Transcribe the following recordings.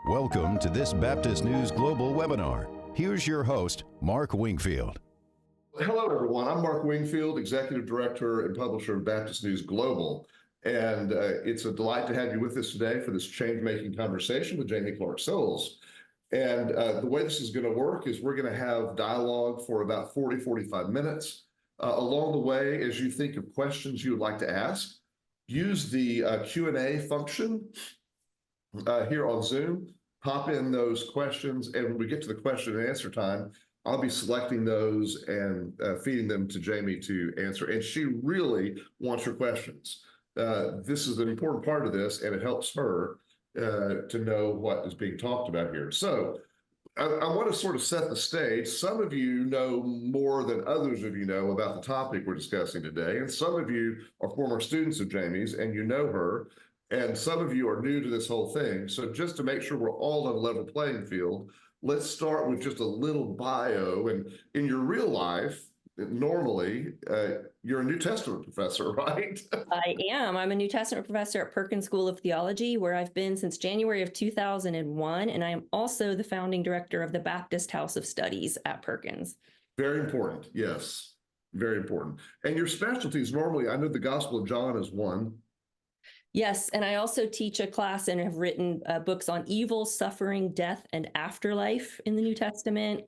Welcome to this Baptist News Global webinar. Here's your host, Mark Wingfield. Hello, everyone. I'm Mark Wingfield, Executive Director and Publisher of Baptist News Global. And it's a delight to have you with us today for this change-making conversation with Jaime Clark-Soles. And the way this is going to work is we're going to have dialogue for about 45 minutes. Along the way, as you think of questions you would like to ask, use the Q&A function here on Zoom, pop in those questions, and when we get to the question and answer time, I'll be selecting those and feeding them to Jaime to answer. And she really wants your questions. This is an important part of this, and it helps her to know what is being talked about here. So I want to sort of set the stage. Some of you know more than others of you know about the topic we're discussing today, and some of you are former students of Jaime's and you know her, and some of you are new to this whole thing. So just to make sure we're all on a level playing field, let's start with just a little bio. And in your real life, normally, you're a New Testament professor, right? I am. I'm a New Testament professor at Perkins School of Theology, where I've been since January of 2001. And I am also the founding director of the Baptist House of Studies at Perkins. Very important. Yes, very important. And your specialties normally, I know the Gospel of John is one. Yes, and I also teach a class and have written books on evil, suffering, death, and afterlife in the New Testament.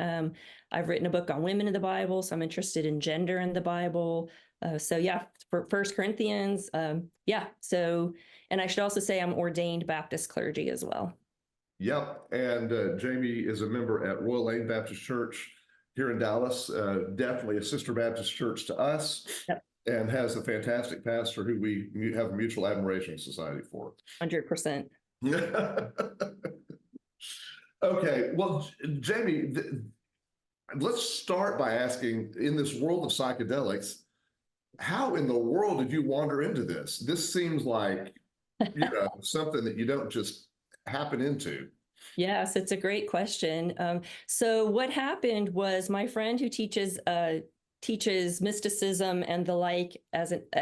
I've written a book on women in the Bible, so I'm interested in gender in the Bible. So yeah, for 1 Corinthians, So, and I should also say I'm ordained Baptist clergy as well. Yep, and Jaime is a member at Royal Lane Baptist Church here in Dallas, definitely a sister Baptist church to us. Yep. And has a fantastic pastor who we have a mutual admiration society for. 100%. Okay, well, Jaime, let's start by asking, in this world of psychedelics, how in the world did you wander into this? This seems like, something that you don't just happen into. Yes, it's a great question. So what happened was my friend who teaches mysticism and the like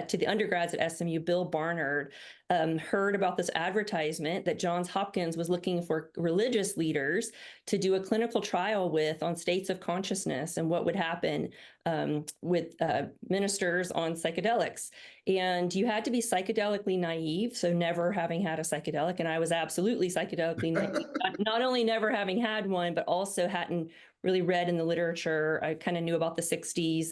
to the undergrads at SMU, Bill Barnard, heard about this advertisement that Johns Hopkins was looking for religious leaders to do a clinical trial with on states of consciousness and what would happen with ministers on psychedelics. And you had to be psychedelically naive, so never having had a psychedelic. And I was absolutely psychedelically naive, not only never having had one, but also hadn't really read in the literature. I kind of knew about the 60s.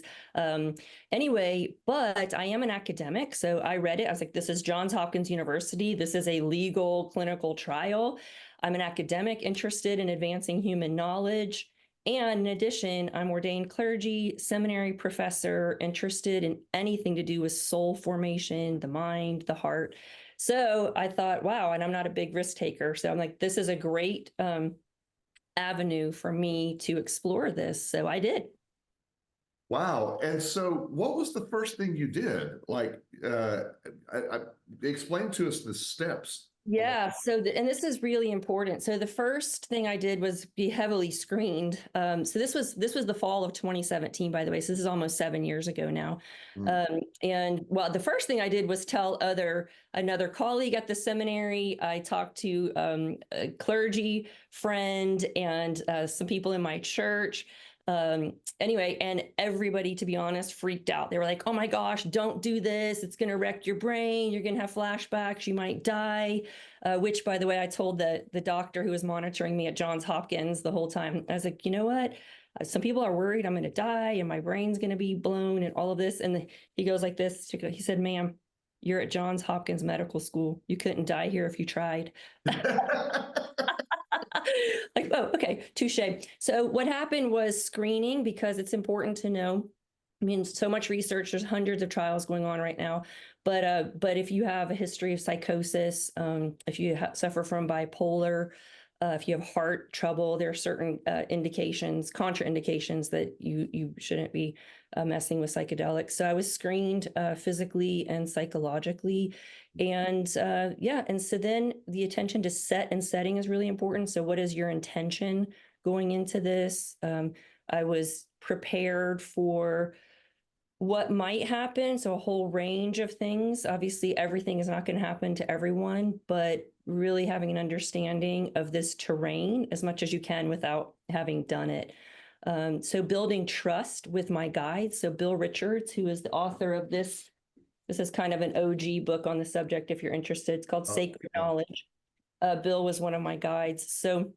Anyway, but I am an academic. So I read it. I was like, this is Johns Hopkins University. This is a legal clinical trial. I'm an academic interested in advancing human knowledge. And in addition, I'm ordained clergy, seminary professor, interested in anything to do with soul formation, the mind, the heart. So I thought, wow, and I'm not a big risk taker. So I'm like, this is a great avenue for me to explore this. So I did. Wow. And so what was the first thing you did? Like, explain to us the steps. Yeah. So, and this is really important. So the first thing I did was be heavily screened. So this was the fall of 2017, by the way. So this is almost 7 years ago now. And well, the first thing I did was tell another colleague at the seminary. I talked to a clergy friend and some people in my church. Anyway, and everybody, to be honest, freaked out. They were like, oh my gosh, don't do this. It's going to wreck your brain. You're going to have flashbacks. You might die. Which, by the way, I told the doctor who was monitoring me at Johns Hopkins the whole time. I was like, you know what? Some people are worried I'm going to die and my brain's going to be blown and all of this. And he goes like this. He said, ma'am, you're at Johns Hopkins Medical School. You couldn't die here if you tried. Like, oh, okay, touche. So what happened was screening, because it's important to know. I mean, so much research, there's hundreds of trials going on right now. But if you have a history of psychosis, if you suffer from bipolar, if you have heart trouble, there are certain indications, contraindications that you shouldn't be messing with psychedelics. So I was screened physically and psychologically. And and so then the attention to setting is really important. So what is your intention going into this? I was prepared for what might happen. So a whole range of things. Obviously, everything is not going to happen to everyone, but really having an understanding of this terrain as much as you can without having done it. So building trust with my guides. So Bill Richards, who is the author of this is kind of an OG book on the subject if you're interested. It's called Sacred Knowledge. Bill was one of my guides. So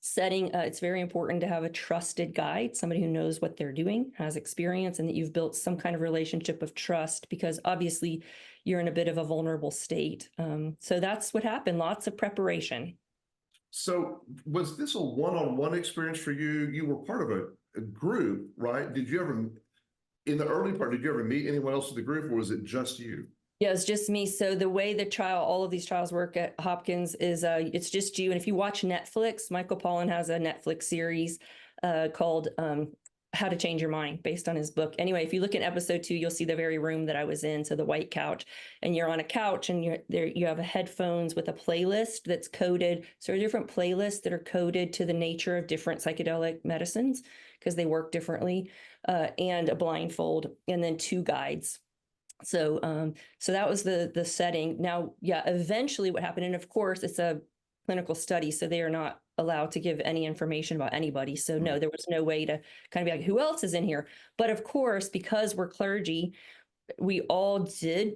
it's very important to have a trusted guide, somebody who knows what they're doing, has experience, and that you've built some kind of relationship of trust, because obviously you're in a bit of a vulnerable state. So that's what happened, lots of preparation. So was this a one-on-one experience for you? You were part of a group, right? Did you ever, in the early part, did you ever meet anyone else in the group, or was it just you? Yeah, it's just me. So the way all of these trials work at Hopkins is it's just you. And if you watch Netflix, Michael Pollan has a Netflix series called How to Change Your Mind, based on his book. Anyway, if you look at episode 2, you'll see the very room that I was in. So the white couch, and you're on a couch, and you have headphones with a playlist that's coded. So different playlists that are coded to the nature of different psychedelic medicines, because they work differently, and a blindfold, and then 2 guides. So that was the setting. Now, yeah, eventually what happened, and of course it's a clinical study, so they are not allowed to give any information about anybody. So no, there was no way to kind of be like, who else is in here? But of course, because we're clergy, we all did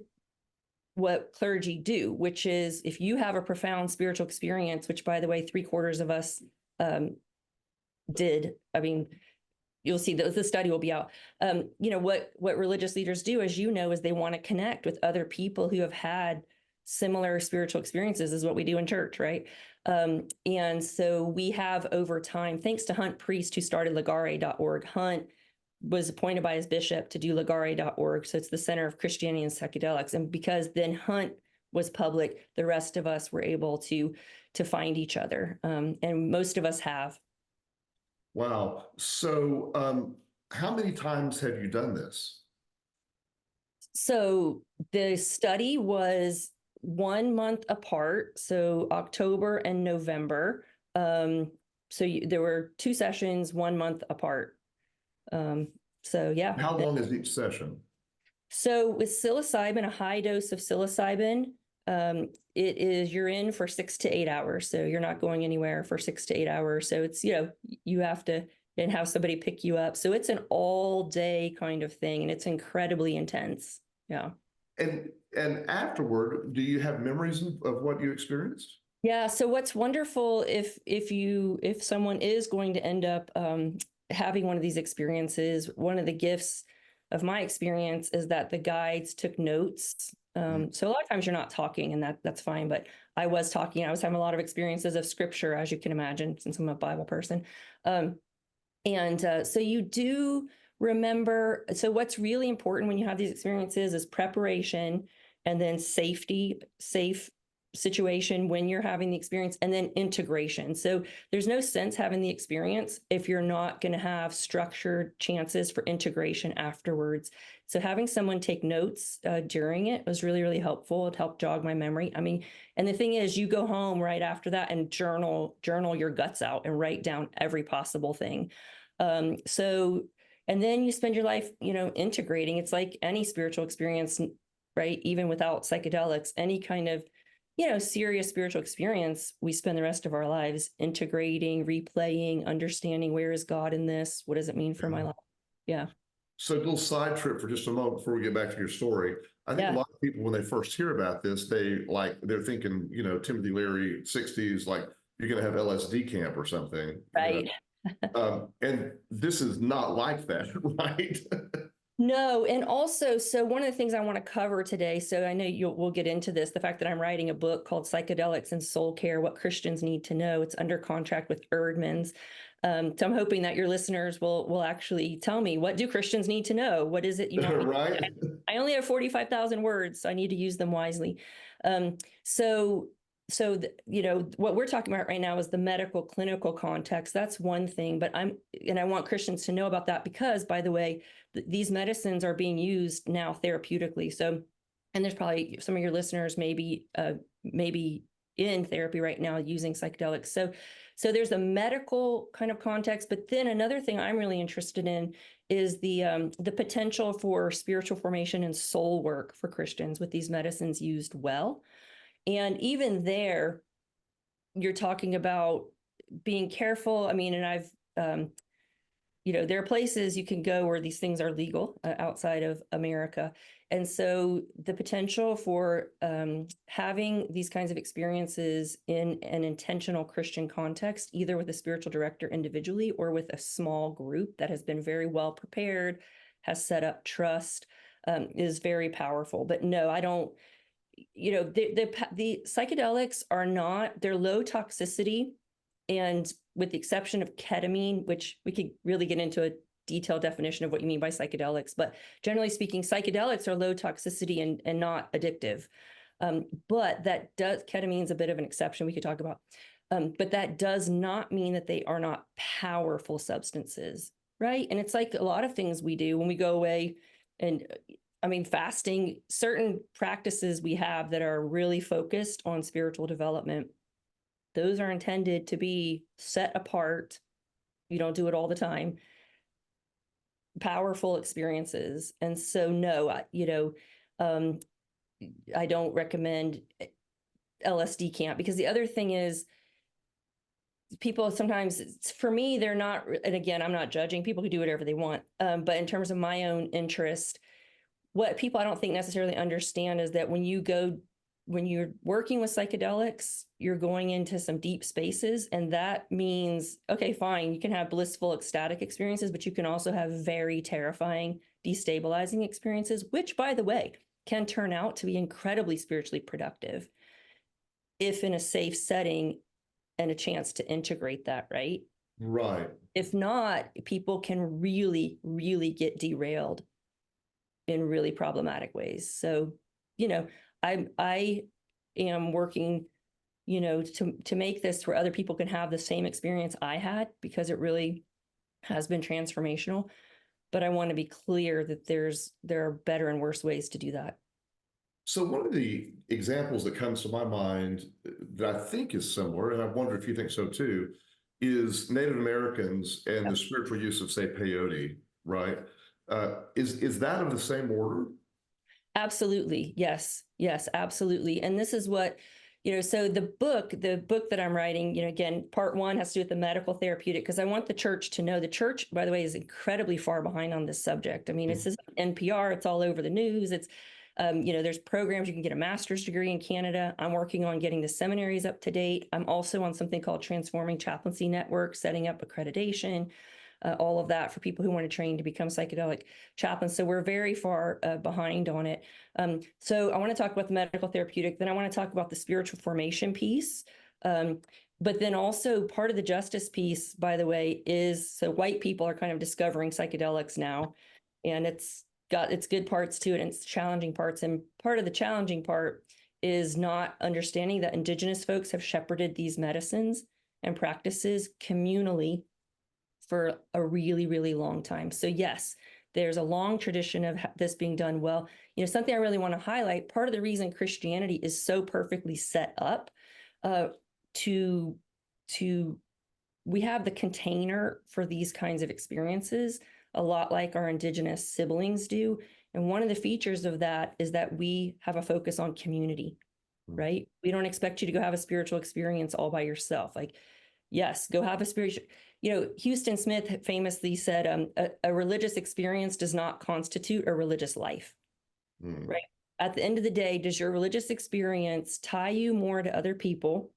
what clergy do, which is, if you have a profound spiritual experience, which by the way, 3/4 of us did. I mean, you'll see the study will be out. What religious leaders do, as you know, is they want to connect with other people who have had similar spiritual experiences, is what we do in church, right? And so we have over time, thanks to Hunt Priest, who started Ligare.org. Hunt was appointed by his bishop to do Ligare.org. So it's the Center of Christianity and Psychedelics. And because then Hunt was public, the rest of us were able to find each other. And most of us have. Wow. So how many times have you done this? So the study was 1 month apart, so October and November. There were 2 sessions, 1 month apart. So yeah. How long is each session? So with psilocybin, a high dose of psilocybin, you're in for 6 to 8 hours. So you're not going anywhere for 6 to 8 hours. So it's, you have to and have somebody pick you up. So it's an all day kind of thing, and it's incredibly intense. Yeah. And afterward, do you have memories of what you experienced? Yeah. So what's wonderful, if someone is going to end up having one of these experiences, one of the gifts of my experience is that the guides took notes. So a lot of times you're not talking, and that's fine, but I was talking. I was having a lot of experiences of scripture, as you can imagine, since I'm a Bible person. So you do remember. So what's really important when you have these experiences is preparation, and then safe situation when you're having the experience, and then integration. So there's no sense having the experience if you're not going to have structured chances for integration afterwards. So having someone take notes during it was really, really helpful. It helped jog my memory. I mean, and the thing is, you go home right after that and journal your guts out and write down every possible thing. And then you spend your life, integrating. It's like any spiritual experience, right? Even without psychedelics, any kind of serious spiritual experience, we spend the rest of our lives integrating, replaying, understanding, where is God in this? What does it mean for my life? Yeah. So a little side trip for just a moment before we get back to your story. I think a lot of people, when they first hear about this, they're thinking, Timothy Leary, 60s, like you're going to have LSD camp or something. Right. And this is not like that, right? No, and also, so one of the things I want to cover today, so I know we'll get into this, the fact that I'm writing a book called Psychedelics and Soul Care, What Christians Need to Know. It's under contract with Erdman's. So I'm hoping that your listeners will actually tell me, what do Christians need to know? What is it you want? Right. I only have 45,000 words, so I need to use them wisely. What we're talking about right now is the medical clinical context. That's one thing, but I want Christians to know about that, because, by the way, these medicines are being used now therapeutically. So, and there's probably some of your listeners maybe in therapy right now using psychedelics. So there's a medical kind of context, but then another thing I'm really interested in is the potential for spiritual formation and soul work for Christians with these medicines used well. And even there, you're talking about being careful. I mean, and I've, there are places you can go where these things are legal outside of America. And so the potential for having these kinds of experiences in an intentional Christian context, either with a spiritual director individually or with a small group that has been very well prepared, has set up trust, is very powerful. But no, I don't, the psychedelics are not, they're low toxicity. And with the exception of ketamine, which we could really get into a detailed definition of what you mean by psychedelics, but generally speaking, psychedelics are low toxicity and not addictive. But ketamine's a bit of an exception we could talk about. But that does not mean that they are not powerful substances, right? And it's like a lot of things we do when we go away and fasting, certain practices we have that are really focused on spiritual development, those are intended to be set apart. You don't do it all the time. Powerful experiences. And so, no, I don't recommend LSD camp, because the other thing is, people sometimes, for me, they're not, and again, I'm not judging, people who do whatever they want. But in terms of my own interest, what people I don't think necessarily understand is that when you're working with psychedelics, you're going into some deep spaces. And that means, okay, fine, you can have blissful, ecstatic experiences, but you can also have very terrifying, destabilizing experiences, which, by the way, can turn out to be incredibly spiritually productive if in a safe setting and a chance to integrate that, right? Right. If not, people can really, really get derailed in really problematic ways. So, I am working, to make this where other people can have the same experience I had, because it really has been transformational. But I want to be clear that there are better and worse ways to do that. So one of the examples that comes to my mind that I think is similar, and I wonder if you think so too, is Native Americans and the spiritual use of, say, peyote, right? Is that of the same order? Absolutely. Yes. Yes, absolutely. And this is what, so the book that I'm writing, again, part one has to do with the medical therapeutic, because I want the church to know. The church, by the way, is incredibly far behind on this subject. I mean, it's just NPR, it's all over the news. It's, there's programs, you can get a master's degree in Canada. I'm working on getting the seminaries up to date. I'm also on something called Transforming Chaplaincy Network, setting up accreditation. All of that for people who want to train to become psychedelic chaplains. So we're very far behind on it. So I want to talk about the medical therapeutic. Then I want to talk about the spiritual formation piece. But then also part of the justice piece, by the way, is, so white people are kind of discovering psychedelics now, and it's got its good parts to it and its challenging parts. And part of the challenging part is not understanding that indigenous folks have shepherded these medicines and practices communally for a really, really long time. So yes, there's a long tradition of this being done well. Something I really want to highlight, part of the reason Christianity is so perfectly set up we have the container for these kinds of experiences, a lot like our indigenous siblings do. And one of the features of that is that we have a focus on community, right? We don't expect you to go have a spiritual experience all by yourself. Like, yes, go have a spiritual, Houston Smith famously said, a religious experience does not constitute a religious life, right? At the end of the day, does your religious experience tie you more to other people,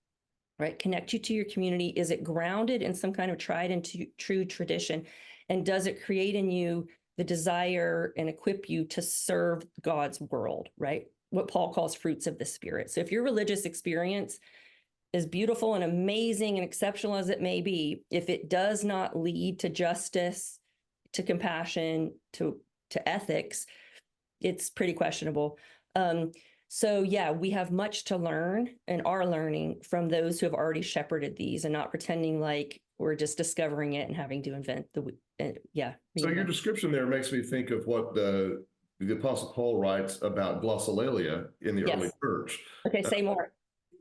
right? Connect you to your community? Is it grounded in some kind of tried and true tradition? And does it create in you the desire and equip you to serve God's world, right? What Paul calls fruits of the Spirit. So if your religious experience, as beautiful and amazing and exceptional as it may be, if it does not lead to justice, to compassion, to ethics, it's pretty questionable. So yeah, we have much to learn and are learning from those who have already shepherded these, and not pretending like we're just discovering it and having to invent So your description there makes me think of what the Apostle Paul writes about glossolalia in the early church. Okay, say more.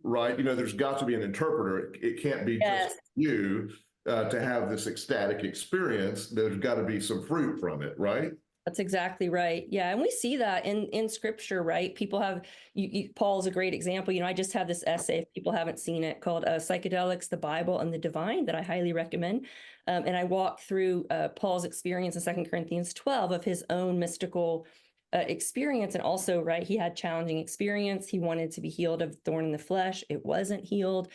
Right. There's got to be an interpreter. It can't be just you to have this ecstatic experience. There's got to be some fruit from it, right? That's exactly right. Yeah, and we see that in scripture, right? People have Paul's a great example. I just have this essay, if people haven't seen it, called Psychedelics, the Bible and the Divine, that I highly recommend. And I walk through Paul's experience in 2 Corinthians 12 of his own mystical experience. And also, right, he had challenging experience. He wanted to be healed of thorn in the flesh. It wasn't healed.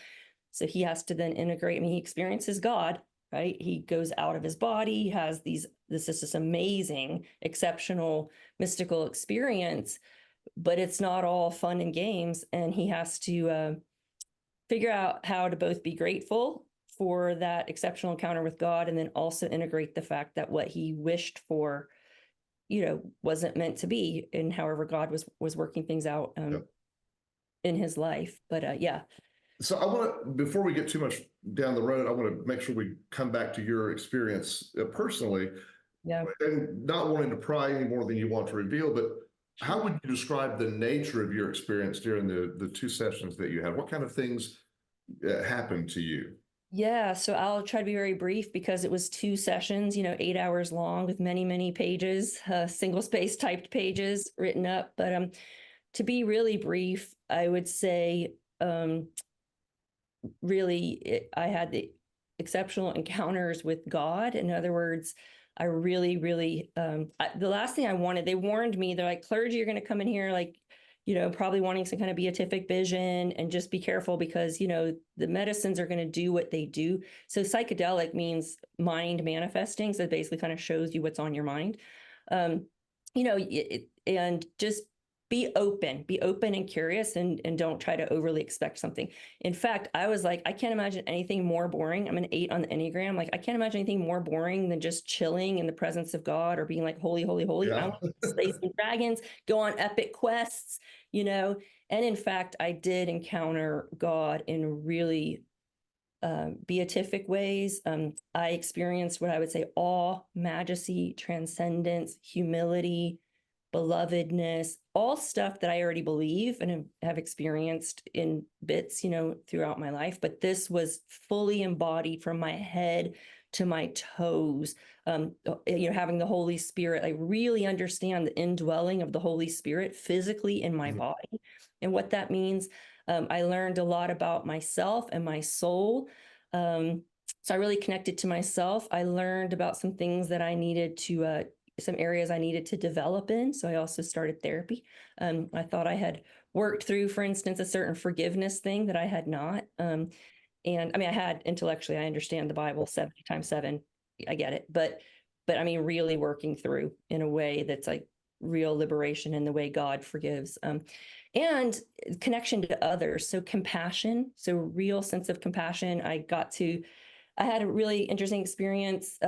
So he has to then integrate. I mean, he experiences God, right? He goes out of his body, has this is this amazing, exceptional, mystical experience, but it's not all fun and games. And he has to figure out how to both be grateful for that exceptional encounter with God, and then also integrate the fact that what he wished for, wasn't meant to be, and however God was working things out Yep. in his life. But yeah. So I want to, before we get too much down the road, I want to make sure we come back to your experience personally, Yeah. and not wanting to pry any more than you want to reveal, but how would you describe the nature of your experience during the 2 sessions that you had? What kind of things happened to you? Yeah, so I'll try to be very brief because it was 2 sessions, 8 hours long with many, many pages, single space typed pages written up. But to be really brief, I would say I had the exceptional encounters with God. In other words, I really, really, the last thing I wanted, they warned me, they're like, clergy, you're going to come in here like, probably wanting some kind of beatific vision, and just be careful because, the medicines are going to do what they do. So psychedelic means mind manifesting. So it basically kind of shows you what's on your mind. And just be open and curious, and don't try to overly expect something. In fact, I was like, I can't imagine anything more boring. I'm an 8 on the Enneagram. Like, I can't imagine anything more boring than just chilling in the presence of God, or being like, holy, holy, holy. Yeah. I want to slay some dragons, go on epic quests, And in fact, I did encounter God in really beatific ways. I experienced what I would say awe, majesty, transcendence, humility, belovedness, all stuff that I already believe and have experienced in bits, throughout my life. But this was fully embodied from my head to my toes. Having the Holy Spirit, I really understand the indwelling of the Holy Spirit physically in my body and what that means. I learned a lot about myself and my soul. So I really connected to myself. I learned about some things that I needed to, some areas I needed to develop in. So I also started therapy. I thought I had worked through, for instance, a certain forgiveness thing that I had not. And I mean, I had intellectually, I understand the Bible 70 times 7. I get it. But I mean, really working through in a way that's like real liberation in the way God forgives. And connection to others. So compassion, so real sense of compassion. I had a really interesting experience.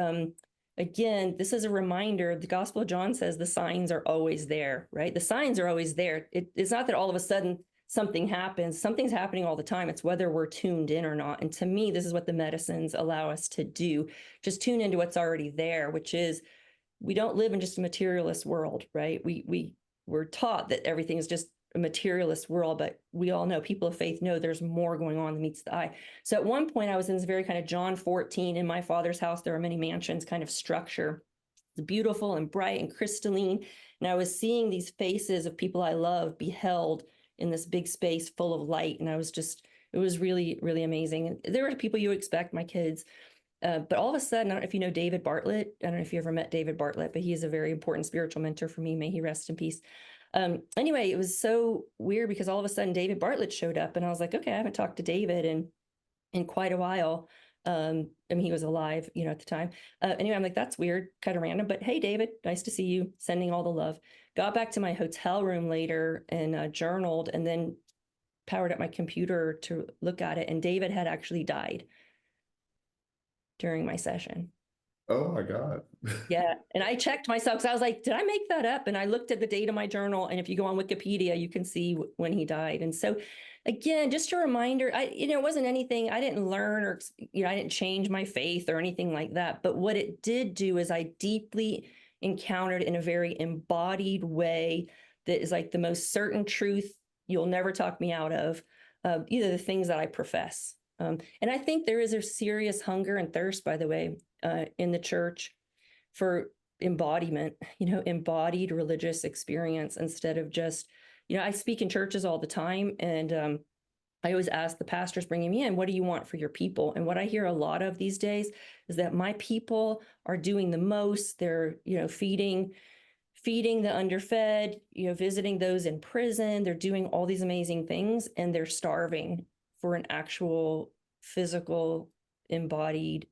Again, this is a reminder. The Gospel of John says the signs are always there, right? The signs are always there. It's not that all of a sudden something happens. Something's happening all the time. It's whether we're tuned in or not. And to me, this is what the medicines allow us to do. Just tune into what's already there, which is we don't live in just a materialist world, right? We're taught that everything is just a materialist world, but we all know, people of faith know, there's more going on than meets the eye. So at one point I was in this very kind of John 14, in my Father's house there are many mansions kind of structure. It's beautiful and bright and crystalline. And I was seeing these faces of people I love be held in this big space full of light. And it was really, really amazing. And there were people you expect, my kids. But all of a sudden, I don't know if you know David Bartlett. I don't know if you ever met David Bartlett, but he is a very important spiritual mentor for me. May he rest in peace. Anyway, it was so weird because all of a sudden David Bartlett showed up, and I was like, okay, I haven't talked to David in quite a while. I mean, he was alive, at the time. Anyway, I'm like, that's weird, kind of random, but hey, David, nice to see you, sending all the love. Got back to my hotel room later and journaled, and then powered up my computer to look at it. And David had actually died during my session. Oh my God. Yeah. And I checked myself because I was like, did I make that up? And I looked at the date of my journal. And if you go on Wikipedia, you can see when he died. And so again, just a reminder, it wasn't anything I didn't learn, or, I didn't change my faith or anything like that. But what it did do is I deeply encountered in a very embodied way that is like the most certain truth you'll never talk me out of, either the things that I profess. And I think there is a serious hunger and thirst, by the way, in the church for embodiment, embodied religious experience instead of just, I speak in churches all the time, and I always ask the pastors bringing me in, what do you want for your people? And what I hear a lot of these days is that my people are doing the most. They're, feeding the underfed, visiting those in prison. They're doing all these amazing things, and they're starving for an actual physical embodied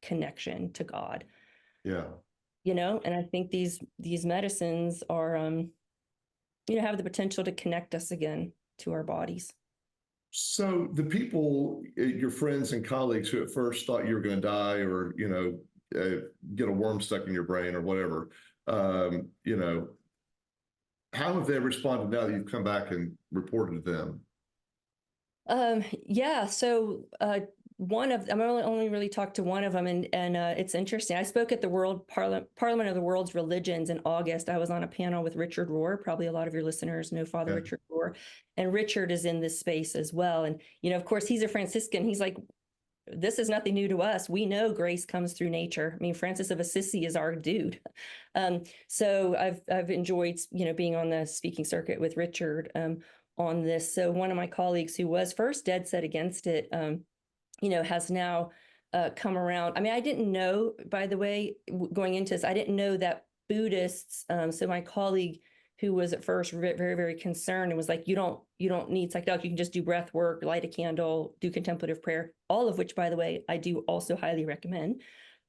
connection to God. Yeah. And I think these medicines are, have the potential to connect us again to our bodies. So the people, your friends and colleagues who at first thought you were going to die or, get a worm stuck in your brain or whatever, how have they responded now that you've come back and reported to them? Yeah. So one of them, I only really talked to one of them, and it's interesting. I spoke at the World Parliament of the World's Religions in August. I was on a panel with Richard Rohr. Probably a lot of your listeners know Father Richard Rohr, and Richard is in this space as well. And of course, he's a Franciscan. He's like, this is nothing new to us. We know grace comes through nature. I mean, Francis of Assisi is our dude. So I've enjoyed being on the speaking circuit with Richard on this. So one of my colleagues who was first dead set against it, has now come around. I mean, I didn't know, by the way, going into this, I didn't know that Buddhists, so my colleague who was at first very, very concerned and was like, you don't need psychedelics, you can just do breath work, light a candle, do contemplative prayer, all of which, by the way, I do also highly recommend.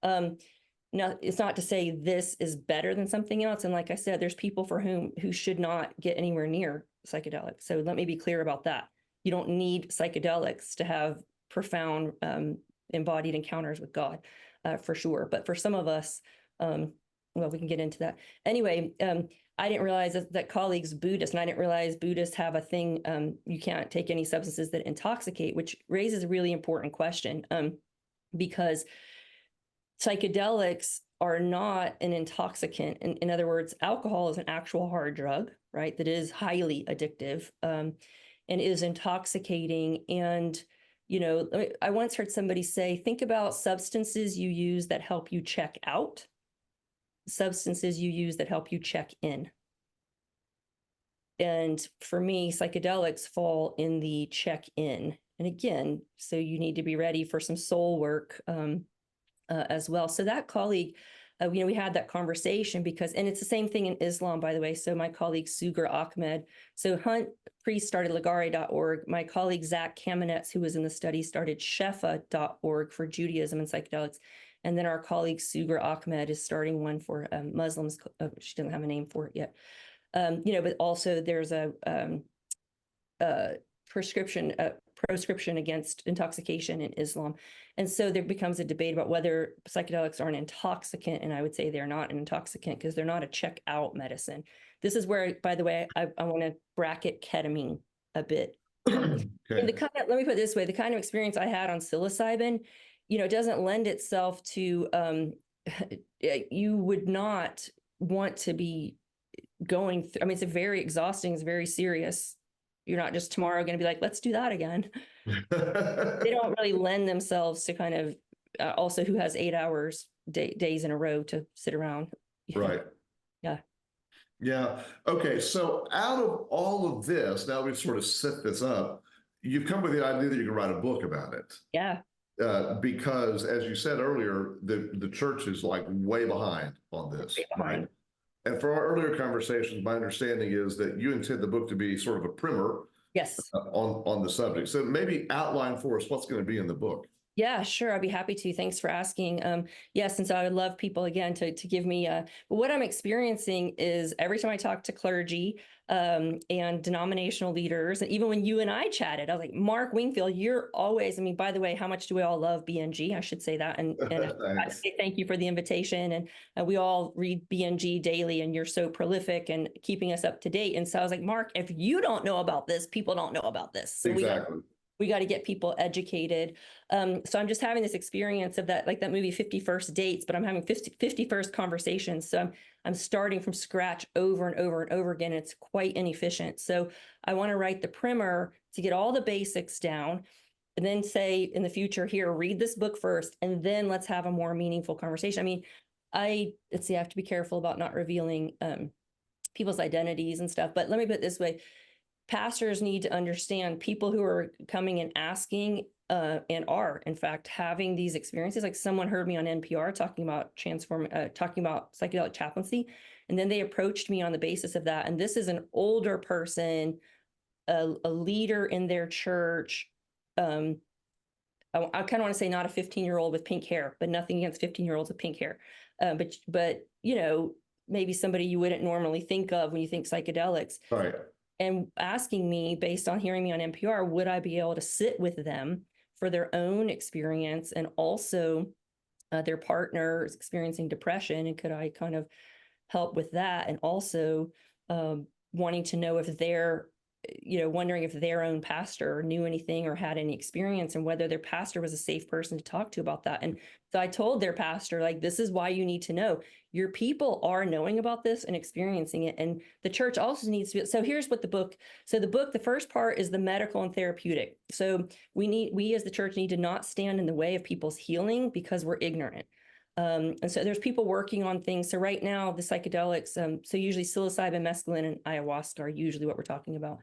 Now, it's not to say this is better than something else. And like I said, there's people for who should not get anywhere near psychedelics. So let me be clear about that. You don't need psychedelics to have profound embodied encounters with God, for sure. But for some of us, well, we can get into that. Anyway, I didn't realize that colleagues Buddhists, and I didn't realize Buddhists have a thing, you can't take any substances that intoxicate, which raises a really important question, because psychedelics are not an intoxicant. In other words, alcohol is an actual hard drug, right, that is highly addictive and is intoxicating. And I once heard somebody say, think about substances you use that help you check out, substances you use that help you check in. And for me, psychedelics fall in the check in. And again, so you need to be ready for some soul work as well. So that colleague, we had that conversation because, and it's the same thing in Islam, by the way. So my colleague Sugar Ahmed, so Hunt Priest started Ligare.org. My colleague Zach Kamenetz, who was in the study, started Shefa.org for Judaism and psychedelics. And then our colleague Sugar Ahmed is starting one for Muslims. She doesn't have a name for it yet. But also there's a proscription against intoxication in Islam. And so there becomes a debate about whether psychedelics are an intoxicant. And I would say they're not an intoxicant because they're not a check-out medicine. This is where, by the way, I want to bracket ketamine a bit. Okay. And let me put it this way, the kind of experience I had on psilocybin, doesn't lend itself to, you would not want to be going through, I mean, it's a very exhausting, it's very serious. You're not just tomorrow going to be like, let's do that again. They don't really lend themselves to kind of also who has 8 hours days in a row to sit around. Right. Yeah. Yeah. Okay. So out of all of this, now we've sort of set this up, you've come with the idea that you can write a book about it. Yeah. Because as you said earlier, the church is like way behind on this. Way behind. Right? And for our earlier conversations, my understanding is that you intend the book to be sort of a primer. Yes. On the subject. So maybe outline for us what's going to be in the book. Yeah, sure. I'd be happy to. Thanks for asking. Yes, and so I would love people again to give me. But what I'm experiencing is every time I talk to clergy and denominational leaders, and even when you and I chatted, I was like, Mark Wingfield, you're always. I mean, by the way, how much do we all love BNG? I should say that, and I say thank you for the invitation. And we all read BNG daily, and you're so prolific and keeping us up to date. And so I was like, Mark, if you don't know about this, people don't know about this. So exactly. We got to get people educated. So I'm just having this experience of that, like that movie 51st Dates, but I'm having 51st conversations. So I'm starting from scratch over and over and over again. And it's quite inefficient. So I want to write the primer to get all the basics down and then say in the future here, read this book first, and then let's have a more meaningful conversation. I mean, let's see, I have to be careful about not revealing people's identities and stuff, but let me put it this way. Pastors need to understand people who are coming and asking and are, in fact, having these experiences. Like someone heard me on NPR talking about psychedelic chaplaincy, and then they approached me on the basis of that. And this is an older person, a leader in their church. I kind of want to say not a 15-year-old with pink hair, but nothing against 15-year-olds with pink hair. But maybe somebody you wouldn't normally think of when you think psychedelics. Right. And asking me, based on hearing me on NPR, would I be able to sit with them for their own experience, and also their partner is experiencing depression, and could I kind of help with that? And also wanting to know if they're, wondering if their own pastor knew anything or had any experience, and whether their pastor was a safe person to talk to about that. And so I told their pastor, like, this is why you need to know. Your people are knowing about this and experiencing it. And the church also needs to be. So here's what the first part is the medical and therapeutic. So we as the church need to not stand in the way of people's healing because we're ignorant. And so there's people working on things. So right now, the psychedelics, so usually psilocybin, mescaline, and ayahuasca are usually what we're talking about.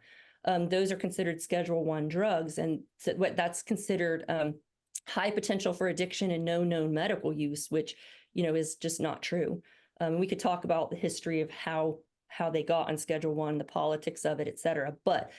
Those are considered Schedule I drugs. And so that's considered high potential for addiction and no known medical use, which, is just not true. We could talk about the history of how they got on Schedule I, the politics of it, et cetera. But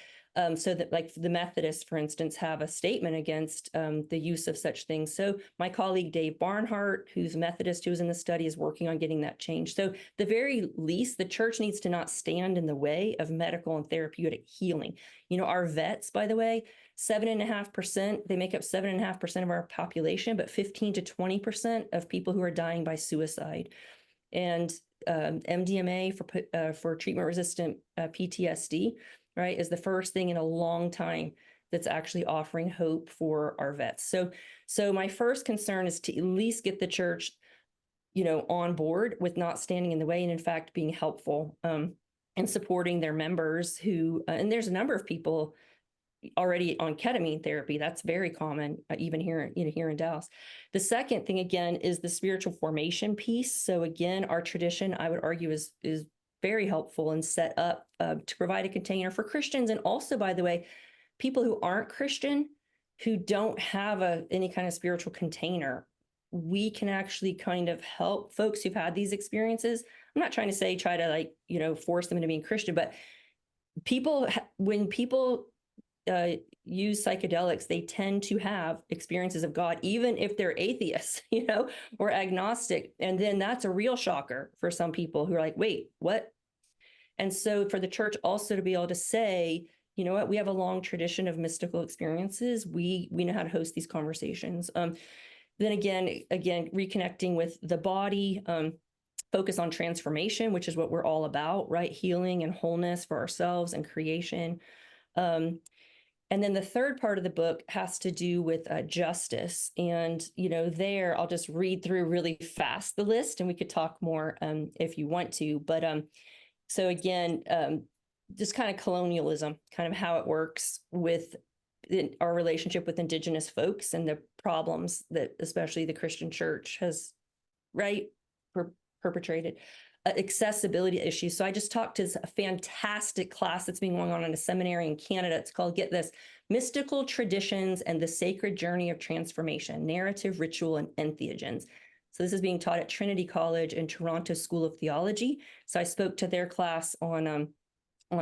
so that, like, the Methodists, for instance, have a statement against the use of such things. So my colleague Dave Barnhart, who's a Methodist, who was in the study, is working on getting that changed. So the very least, the church needs to not stand in the way of medical and therapeutic healing. Our vets, by the way, 7.5%, they make up 7.5% of our population, but 15 to 20% of people who are dying by suicide. And MDMA for treatment-resistant PTSD, right, is the first thing in a long time that's actually offering hope for our vets. So my first concern is to at least get the church, on board with not standing in the way, and in fact being helpful and supporting their members who, and there's a number of people already on ketamine therapy. That's very common, even here in Dallas. The second thing, again, is the spiritual formation piece. So again, our tradition, I would argue, is very helpful and set up to provide a container for Christians. And also, by the way, people who aren't Christian, who don't have any kind of spiritual container, we can actually kind of help folks who've had these experiences. I'm not trying to say try to force them into being Christian, but when people use psychedelics, they tend to have experiences of God, even if they're atheists, or agnostic. And then that's a real shocker for some people who are like, wait, what? And so for the church also to be able to say, you know what, we have a long tradition of mystical experiences. We know how to host these conversations. Then again, reconnecting with the body, focus on transformation, which is what we're all about, right? Healing and wholeness for ourselves and creation. And then the third part of the book has to do with justice. And, there, I'll just read through really fast the list, and we could talk more if you want to. But so again, just kind of colonialism, kind of how it works with our relationship with Indigenous folks and the problems that especially the Christian church has, perpetrated. Accessibility issues. So I just talked to a fantastic class that's being going on in a seminary in Canada. It's called, get this, Mystical Traditions and the Sacred Journey of Transformation, Narrative, Ritual, and Entheogens. So this is being taught at Trinity College and Toronto School of Theology. So I spoke to their class on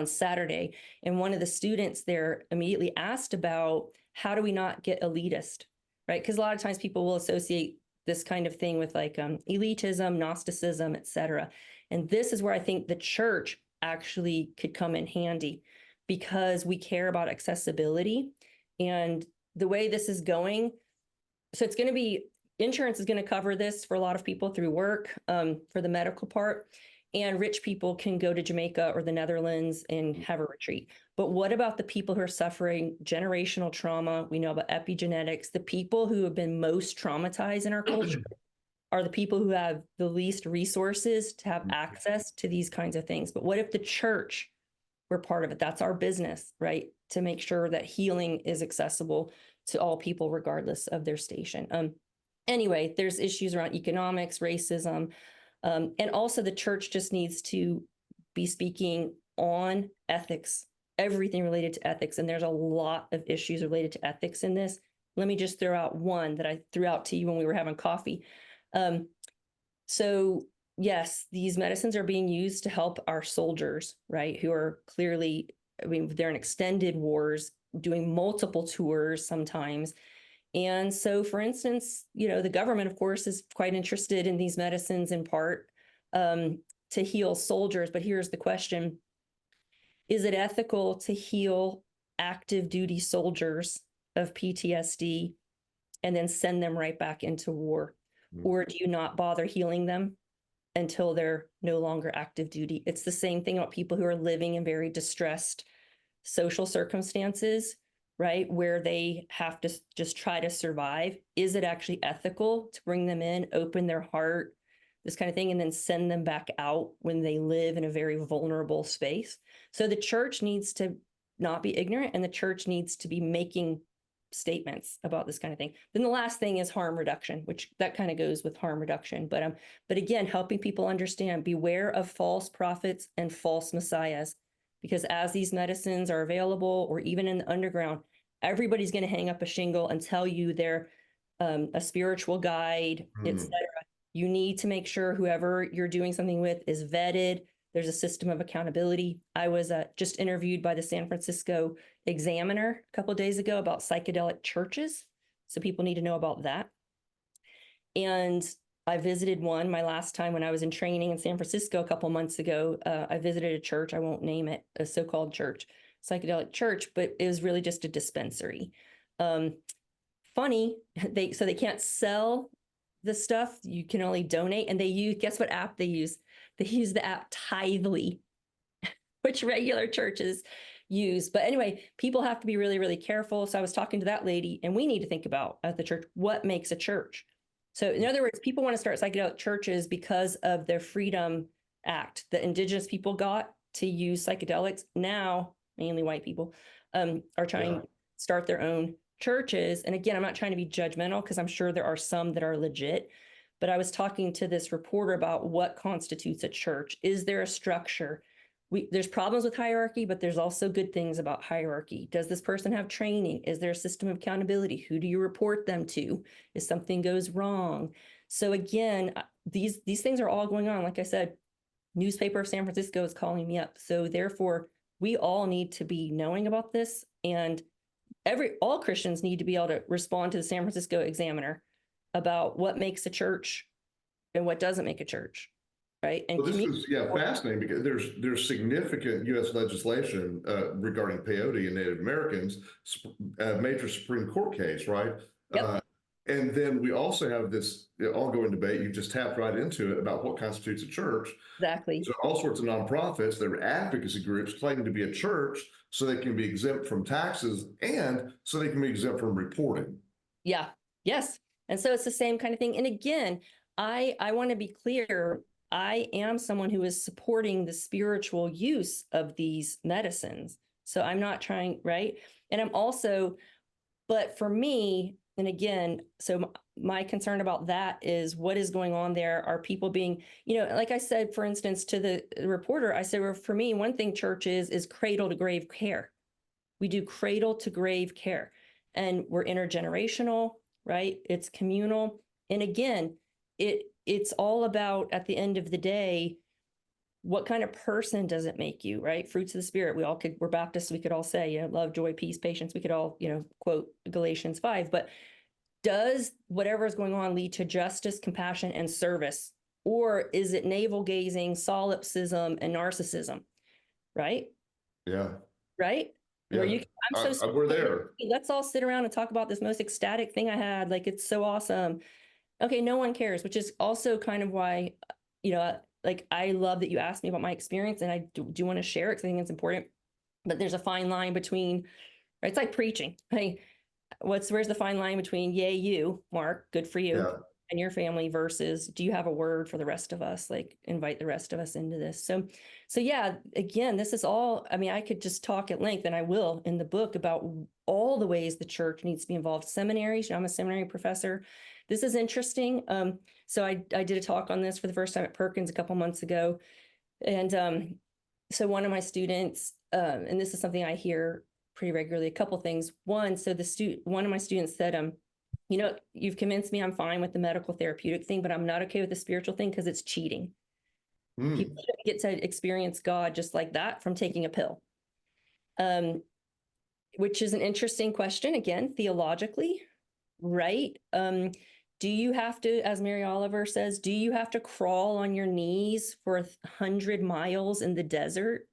Saturday, and one of the students there immediately asked about how do we not get elitist, right? Because a lot of times people will associate this kind of thing with elitism, Gnosticism, et cetera. And this is where I think the church actually could come in handy, because we care about accessibility. And the way this is going, so it's going to be, insurance is going to cover this for a lot of people through work, for the medical part. And rich people can go to Jamaica or the Netherlands and have a retreat. But what about the people who are suffering generational trauma? We know about epigenetics. The people who have been most traumatized in our culture are the people who have the least resources to have access to these kinds of things. But what if the church were part of it? That's our business, right? To make sure that healing is accessible to all people, regardless of their station. Anyway, there's issues around economics, racism, And also the church just needs to be speaking on ethics, everything related to ethics. And there's a lot of issues related to ethics in this. Let me just throw out one that I threw out to you when we were having coffee. So yes, these medicines are being used to help our soldiers, right? Who are clearly, I mean, they're in extended wars, doing multiple tours sometimes. And so, for instance, the government, of course, is quite interested in these medicines in part to heal soldiers. But here's the question. Is it ethical to heal active duty soldiers of PTSD and then send them right back into war? Or do you not bother healing them until they're no longer active duty? It's the same thing about people who are living in very distressed social circumstances, right? Where they have to just try to survive. Is it actually ethical to bring them in, open their heart, this kind of thing, and then send them back out when they live in a very vulnerable space? So the church needs to not be ignorant, and the church needs to be making statements about this kind of thing. Then the last thing is harm reduction, which that kind of goes with harm reduction. But again, helping people understand, beware of false prophets and false messiahs, because as these medicines are available, or even in the underground, everybody's going to hang up a shingle and tell you they're a spiritual guide, etc. You need to make sure whoever you're doing something with is vetted. There's a system of accountability. I was just interviewed by the San Francisco Examiner a couple of days ago about psychedelic churches. So people need to know about that. And I visited one my last time when I was in training in San Francisco a couple months ago. I visited a church, I won't name it, a so-called church, psychedelic church, but it was really just a dispensary. Funny, they can't sell the stuff, you can only donate. And they use, guess what app they use? They use the app Tithely, which regular churches use. But anyway, people have to be really, really careful. So I was talking to that lady, and we need to think about at the church, what makes a church? So in other words, people want to start psychedelic churches because of their Freedom Act that indigenous people got to use psychedelics. Now, mainly white people are trying to start their own churches. And again, I'm not trying to be judgmental, because I'm sure there are some that are legit. But I was talking to this reporter about what constitutes a church. Is there a structure? There's problems with hierarchy, but there's also good things about hierarchy. Does this person have training? Is there a system of accountability? Who do you report them to if something goes wrong? So again, these things are all going on. Like I said, newspaper of San Francisco is calling me up. So therefore, we all need to be knowing about this, and all Christians need to be able to respond to the San Francisco Examiner about what makes a church and what doesn't make a church, right? And well, this is fascinating, because there's significant U.S. legislation regarding peyote and Native Americans, a major Supreme Court case, right? Yep. And then we also have this ongoing debate, you just tapped right into it, about what constitutes a church. Exactly. So all sorts of nonprofits, there are advocacy groups claiming to be a church so they can be exempt from taxes and so they can be exempt from reporting. Yeah. Yes. And so it's the same kind of thing. And again, I want to be clear. I am someone who is supporting the spiritual use of these medicines. So I'm not trying, right? And I'm also, but for me, and again, so my concern about that is what is going on there. Are people being, like I said, for instance, to the reporter, I said, well, for me, one thing church is cradle to grave care. We do cradle to grave care, and we're intergenerational, right? It's communal. And again, it's all about, at the end of the day, what kind of person does it make you, right? Fruits of the Spirit. We're Baptists, we could all say, love, joy, peace, patience. We could all, quote Galatians 5. But does whatever is going on lead to justice, compassion, and service? Or is it navel gazing, solipsism, and narcissism? Right? Yeah. Right? Yeah. Where we're there. Let's all sit around and talk about this most ecstatic thing I had. Like, it's so awesome. Okay, no one cares, which is also kind of why, like, I love that you asked me about my experience, and I do want to share it because I think it's important. But there's a fine line between, right? It's like preaching. Hey, where's the fine line between, yay, you, Mark, good for you, and your family, versus, do you have a word for the rest of us? Like, invite the rest of us into this. So yeah, again, this is all, I mean, I could just talk at length, and I will in the book, about all the ways the church needs to be involved. Seminaries, I'm a seminary professor. this is interesting. So I did a talk on this for the first time at Perkins a couple months ago. And so one of my students, and this is something I hear pretty regularly, a couple things. One, so one of my students said, you know, you've convinced me I'm fine with the medical therapeutic thing, but I'm not okay with the spiritual thing because it's cheating. People get to experience God just like that from taking a pill. Which is an interesting question, again, theologically, right? Do you have to, as Mary Oliver says, do you have to crawl on your knees for 100 miles in the desert?